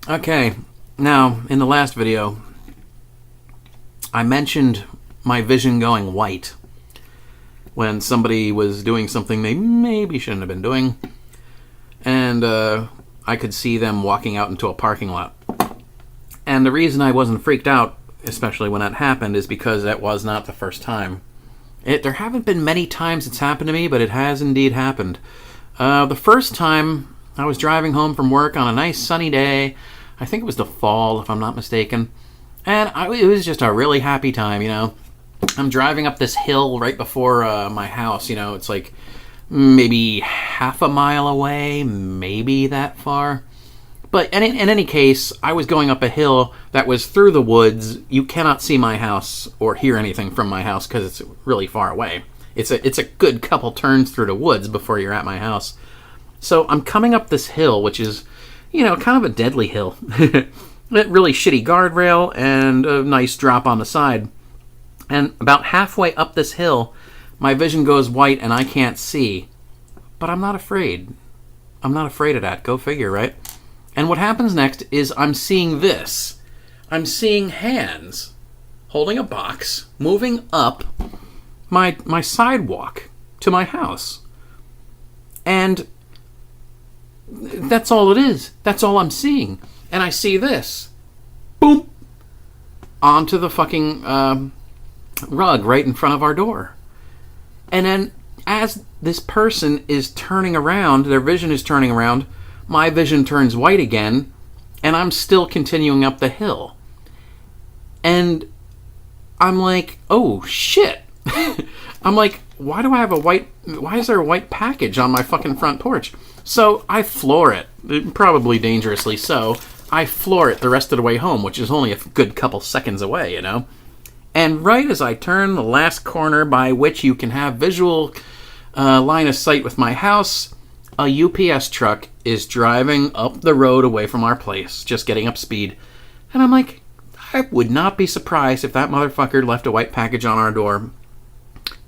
Okay, now, in the last video, I mentioned my vision going white when somebody was doing something they maybe shouldn't have been doing, and I could see them walking out into a parking lot. And the reason I wasn't freaked out, especially when that happened, is because that was not the first time. There haven't been many times it's happened to me, but it has indeed happened. The first time, I was driving home from work on a nice sunny day. I think it was the fall, if I'm not mistaken. And it was just a really happy time, you know. I'm driving up this hill right before my house, you know. It's like maybe half a mile away, maybe that far. But in any case, I was going up a hill that was through the woods. You cannot see my house or hear anything from my house because it's really far away. It's a good couple turns through the woods before you're at my house. So I'm coming up this hill, which is, you know, kind of a deadly hill. Really shitty guardrail and a nice drop on the side. And about halfway up this hill, my vision goes white and I can't see. But I'm not afraid. I'm not afraid of that. Go figure, right? And what happens next is I'm seeing this. I'm seeing hands holding a box, moving up my sidewalk to my house. And that's all it is. That's all I'm seeing. And I see this. Boom! Onto the fucking rug right in front of our door. And then as this person is turning around, their vision is turning around, my vision turns white again, and I'm still continuing up the hill. And I'm like, oh shit. I'm like, why is there a white package on my fucking front porch? So I floor it, probably dangerously so. I floor it the rest of the way home, which is only a good couple seconds away, you know? And right as I turn the last corner by which you can have visual line of sight with my house, a UPS truck is driving up the road away from our place, just getting up speed. And I'm like, I would not be surprised if that motherfucker left a white package on our door.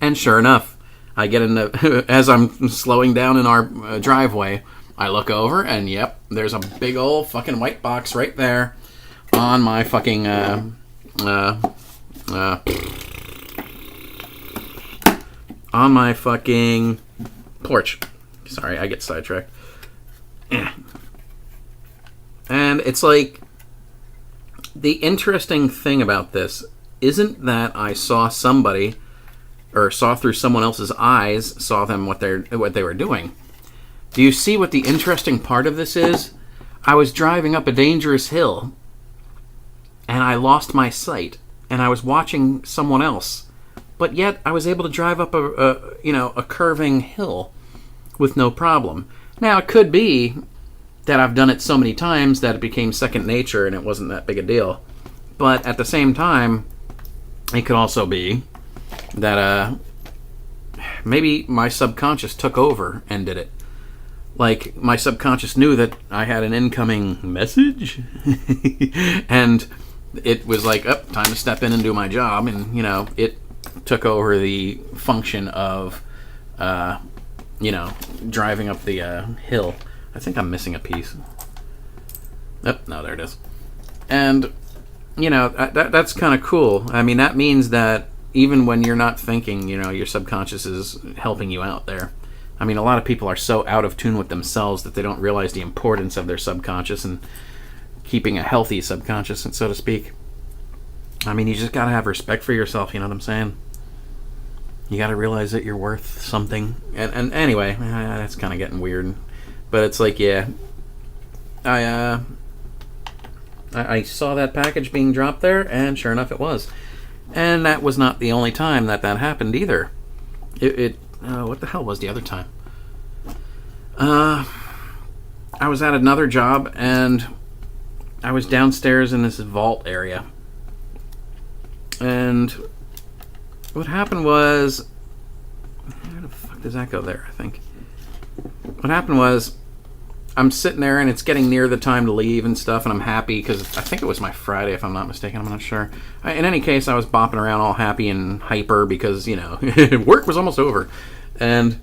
And sure enough, I get in the, as I'm slowing down in our driveway, I look over and yep, there's a big old fucking white box right there on my fucking, on my fucking porch. Sorry, I get sidetracked. And it's like, the interesting thing about this isn't that I saw somebody, or saw through someone else's eyes, saw them what they were doing. Do you see what the interesting part of this is? I was driving up a dangerous hill, and I lost my sight, and I was watching someone else, but yet I was able to drive up a curving hill with no problem. Now, it could be that I've done it so many times that it became second nature and it wasn't that big a deal. But at the same time, it could also be that maybe my subconscious took over and did it. Like, my subconscious knew that I had an incoming message, and it was like, oh, time to step in and do my job, and, you know, it took over the function of, driving up the hill. I think I'm missing a piece. Oh, no, there it is. And, you know, that's kind of cool. I mean, that means that even when you're not thinking, you know, your subconscious is helping you out there. I mean, a lot of people are so out of tune with themselves that they don't realize the importance of their subconscious and keeping a healthy subconscious, so to speak. I mean, you just gotta have respect for yourself, you know what I'm saying? You gotta realize that you're worth something. And anyway, that's kind of getting weird. But it's like, yeah, I saw that package being dropped there, and sure enough it was. And that was not the only time that happened either. What the hell was the other time? I was at another job, and I was downstairs in this vault area. And what happened was... Where the fuck does that go there, I think? What happened was, I'm sitting there, and it's getting near the time to leave and stuff, and I'm happy, because I think it was my Friday, if I'm not mistaken. I'm not sure. In any case, I was bopping around all happy and hyper, because, you know, work was almost over. And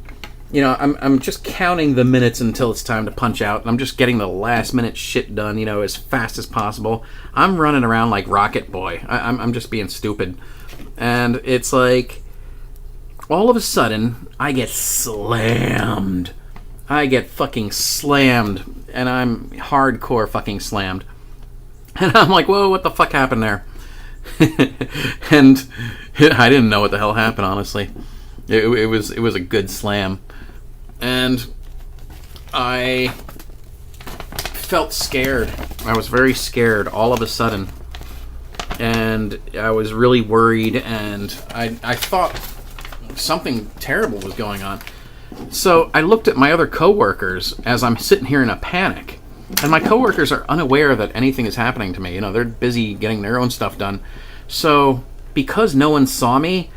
I'm just counting the minutes until it's time to punch out, and I'm just getting the last minute shit done, as fast as possible. I'm running around like Rocket Boy. I'm just being stupid. And it's like, all of a sudden, I get slammed. I get fucking slammed, and I'm hardcore fucking slammed. And I'm like, whoa, what the fuck happened there? And I didn't know what the hell happened, honestly. It was a good slam. And I felt scared. I was very scared all of a sudden. And I was really worried, and I thought something terrible was going on. So I looked at my other coworkers as I'm sitting here in a panic. And my coworkers are unaware that anything is happening to me. They're busy getting their own stuff done. So because no one saw me,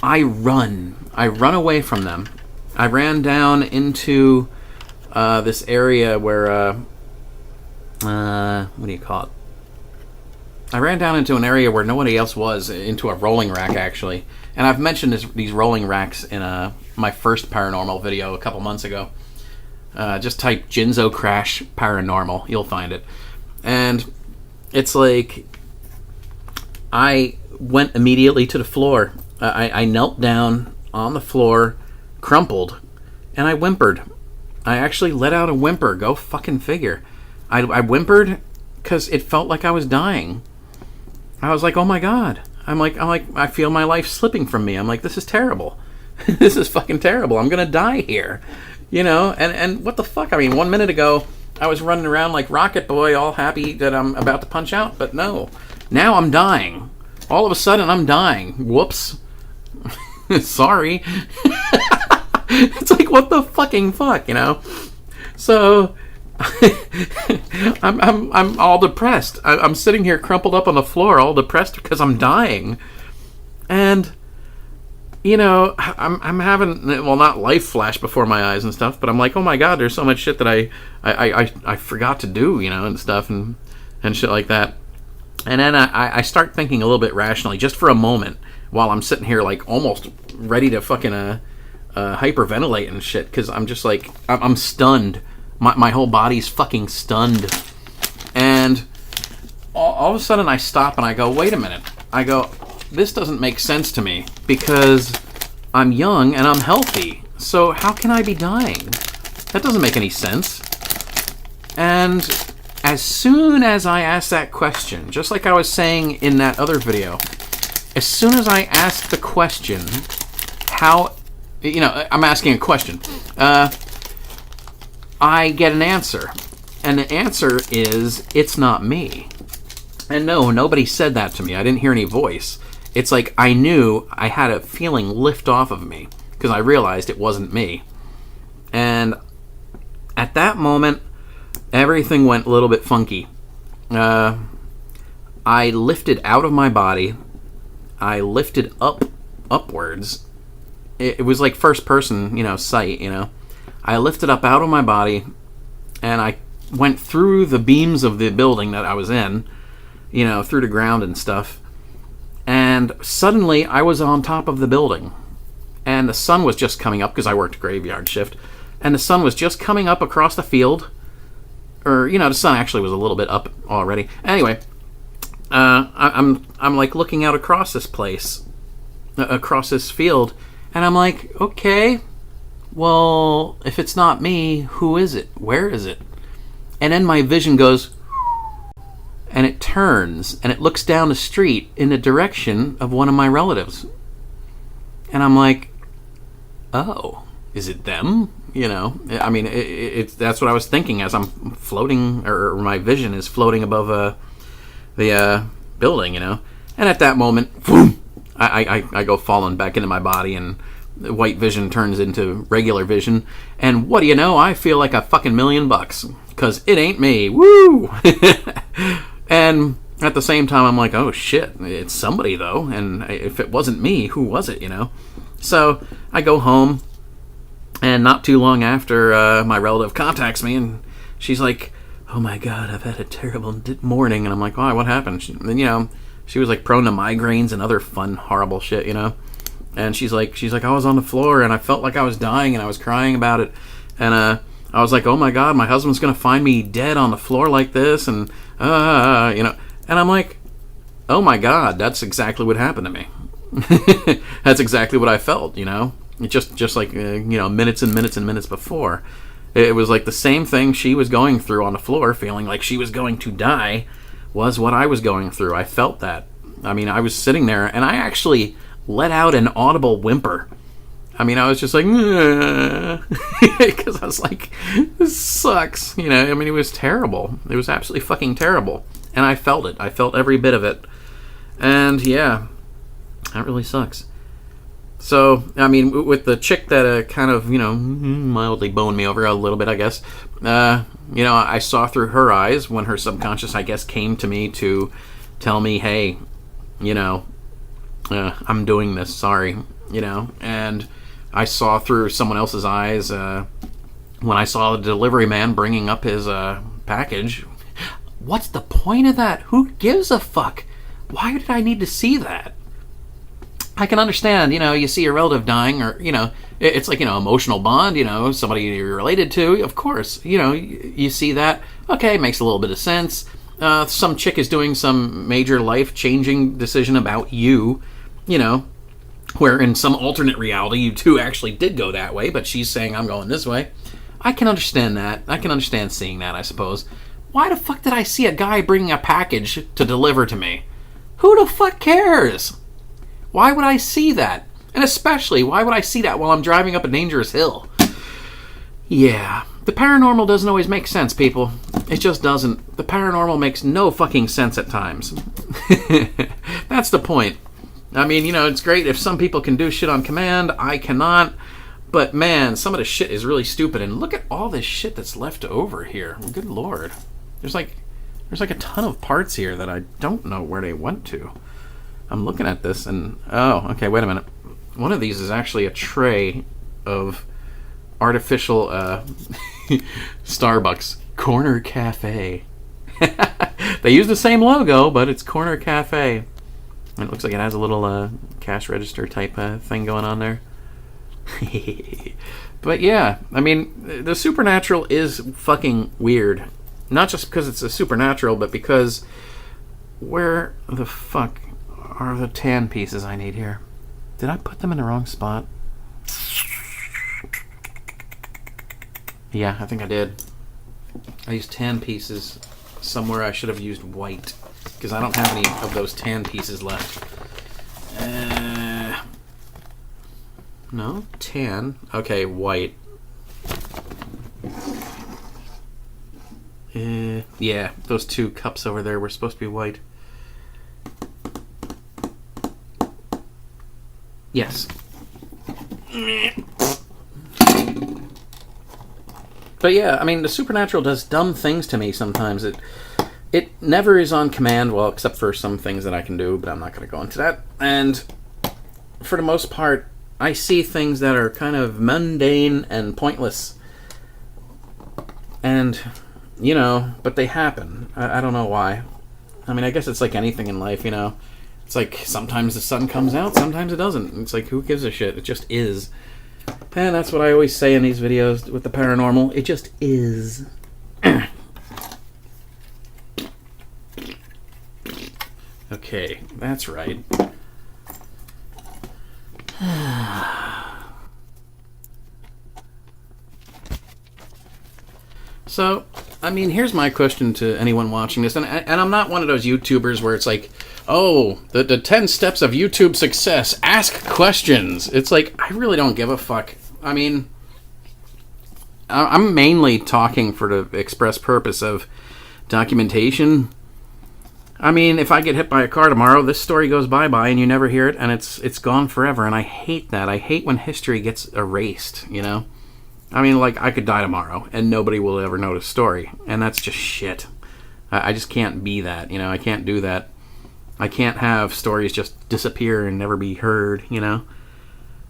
I run away from them. I ran down into this area where, what do you call it? I ran down into an area where nobody else was, into a rolling rack, actually. And I've mentioned these rolling racks in my first paranormal video a couple months ago. Just type JinzoCrash Paranormal, you'll find it. And it's like, I went immediately to the floor. I knelt down on the floor, crumpled, and I whimpered. I actually let out a whimper. Go fucking figure. I whimpered because it felt like I was dying. I was like, oh my god. I'm like, I feel my life slipping from me. I'm like, this is terrible. This is fucking terrible. I'm gonna die here. And what the fuck? I mean, 1 minute ago, I was running around like Rocket Boy, all happy that I'm about to punch out, but no. Now I'm dying. All of a sudden, I'm dying. Whoops. Sorry. It's like, what the fucking fuck, So I'm all depressed. I'm sitting here crumpled up on the floor, all depressed because I'm dying. And I'm having, well, not life flash before my eyes and stuff, but I'm like, oh my god, there's so much shit that I forgot to do, and stuff and shit like that. And then I start thinking a little bit rationally, just for a moment, while I'm sitting here like almost ready to fucking hyperventilate and shit, because I'm just like, I'm stunned. My whole body's fucking stunned. And all of a sudden I stop and I go, wait a minute. I go, this doesn't make sense to me, because I'm young and I'm healthy. So how can I be dying? That doesn't make any sense. And as soon as I asked that question, just like I was saying in that other video, as soon as I asked the question, I'm asking a question, I get an answer. And the answer is, it's not me. And no, nobody said that to me. I didn't hear any voice. It's like I knew, I had a feeling lift off of me, because I realized it wasn't me. And at that moment, everything went a little bit funky. I lifted out of my body. I lifted upwards. It was like first person, sight, I lifted up out of my body, and I went through the beams of the building that I was in, through the ground and stuff. And suddenly I was on top of the building, and the sun was just coming up, because I worked a graveyard shift, and the sun was just coming up across the field. Or, the sun actually was a little bit up already. Anyway, I'm like looking out across this place, across this field, and I'm like, okay, well, if it's not me, who is it? Where is it? And then my vision goes, and it turns, and it looks down the street in the direction of one of my relatives. And I'm like, oh, is it them? I mean, it's that's what I was thinking as I'm floating, or my vision is floating above the building, And at that moment, boom, I go falling back into my body, and the white vision turns into regular vision. And what do you know? I feel like a fucking $1,000,000, because it ain't me. Woo! And at the same time, I'm like, oh shit, it's somebody though. And if it wasn't me, who was it, So I go home, and not too long after, my relative contacts me, and she's like, oh my god, I've had a terrible morning. And I'm like, why, what happened? She was like prone to migraines and other fun, horrible shit, And she's like, I was on the floor and I felt like I was dying and I was crying about it. And I was like, oh my God, my husband's going to find me dead on the floor like this. And, you know, and I'm like, oh my God, that's exactly what happened to me. That's exactly what I felt, you know, just like, you know, minutes and minutes and minutes before. It was like the same thing she was going through on the floor, feeling like she was going to die, was what I was going through. I felt that. I mean, I was sitting there and I actually let out an audible whimper. I mean, I was just like, because I was like, this sucks. You know, I mean, it was terrible. It was absolutely fucking terrible. And I felt it. I felt every bit of it. And yeah, that really sucks. So, I mean, with the chick that kind of, you know, mildly boned me over a little bit, I guess, you know, I saw through her eyes when her subconscious, I guess, came to me to tell me, hey, you know, I'm doing this, sorry, you know, and I saw through someone else's eyes when I saw the delivery man bringing up his package. What's the point of that? Who gives a fuck? Why did I need to see that? I can understand, you know, you see a relative dying, or, you know, it's like, you know, emotional bond, you know, somebody you're related to, of course, you know, you see that, okay, makes a little bit of sense. Some chick is doing some major life-changing decision about you, you know, where in some alternate reality you two actually did go that way, but she's saying, I'm going this way. I can understand that. I can understand seeing that, I suppose. Why the fuck did I see a guy bringing a package to deliver to me? Who the fuck cares? Why would I see that? And especially, why would I see that while I'm driving up a dangerous hill? Yeah, the paranormal doesn't always make sense, people. It just doesn't. The paranormal makes no fucking sense at times. That's the point. I mean, you know, it's great if some people can do shit on command. I cannot. But man, some of the shit is really stupid. And look at all this shit that's left over here. Good Lord. There's like a ton of parts here that I don't know where they went to. I'm looking at this and, oh, okay, wait a minute. One of these is actually a tray of artificial Starbucks Corner Cafe. They use the same logo, but it's Corner Cafe. And it looks like it has a little cash register type thing going on there. But yeah, I mean, the supernatural is fucking weird. Not just because it's a supernatural, but because where the fuck are the tan pieces I need here? Did I put them in the wrong spot? Yeah, I think I did. I used tan pieces somewhere. I should have used white, because I don't have any of those tan pieces left. No, tan. Okay, white. Yeah, those two cups over there were supposed to be white. Yes. But yeah, I mean, the supernatural does dumb things to me sometimes. It never is on command, well, except for some things that I can do, but I'm not going to go into that. And for the most part, I see things that are kind of mundane and pointless. And, you know, but they happen. I don't know why. I mean, I guess it's like anything in life, you know. It's like sometimes the sun comes out, sometimes it doesn't. It's like, who gives a shit? It just is. And that's what I always say in these videos with the paranormal. It just is. Okay, that's right. So, I mean, here's my question to anyone watching this. And I'm not one of those YouTubers where it's like, oh, the 10 steps of YouTube success. Ask questions. It's like, I really don't give a fuck. I mean, I'm mainly talking for the express purpose of documentation. I mean, if I get hit by a car tomorrow, this story goes bye-bye and you never hear it, and it's gone forever, and I hate that. I hate when history gets erased, you know? I mean, like, I could die tomorrow and nobody will ever know the story, and that's just shit. I just can't be that, you know? I can't do that. I can't have stories just disappear and never be heard, you know?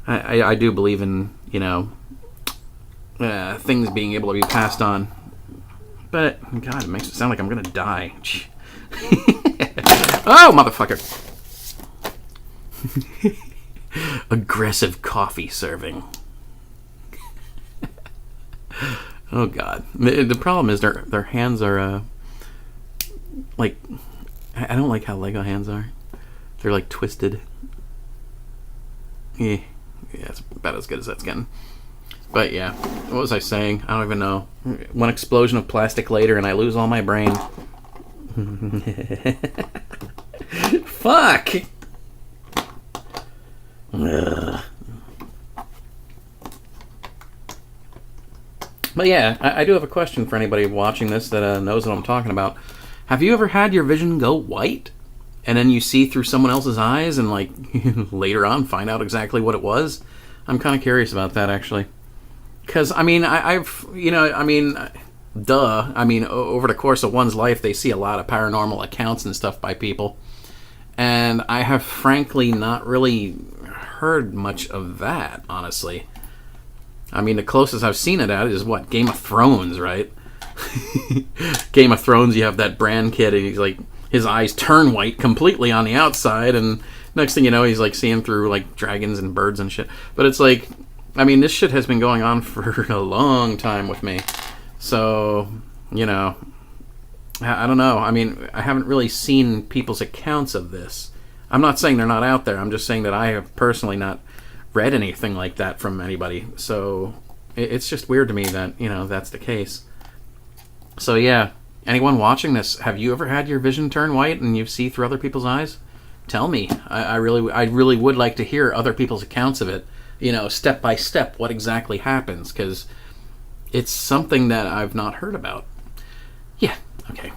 I do believe in, you know, things being able to be passed on. But, God, it makes it sound like I'm gonna die. Oh, motherfucker. Aggressive coffee serving. Oh God. The problem is their hands are like, I don't like how Lego hands are. They're like twisted. Yeah, it's about as good as that's getting. But yeah, what was I saying? I don't even know. One explosion of plastic later and I lose all my brain. Fuck! Ugh. But yeah, I do have a question for anybody watching this that knows what I'm talking about. Have you ever had your vision go white? And then you see through someone else's eyes and like later on find out exactly what it was? I'm kind of curious about that actually. Because, I mean, I've, you know, I mean, duh. I mean, over the course of one's life, they see a lot of paranormal accounts and stuff by people. And I have frankly not really heard much of that, honestly. I mean, the closest I've seen it at is what? Game of Thrones, right? Game of Thrones, you have that Bran kid, and he's like, his eyes turn white completely on the outside, and next thing you know, he's like seeing through like dragons and birds and shit. But it's like, I mean, this shit has been going on for a long time with me. So, you know, I don't know. I mean, I haven't really seen people's accounts of this. I'm not saying they're not out there. I'm just saying that I have personally not read anything like that from anybody. So it's just weird to me that, you know, that's the case. So yeah, anyone watching this, have you ever had your vision turn white and you see through other people's eyes? Tell me. I really would like to hear other people's accounts of it. You know, step by step, what exactly happens, because it's something that I've not heard about. Yeah, okay.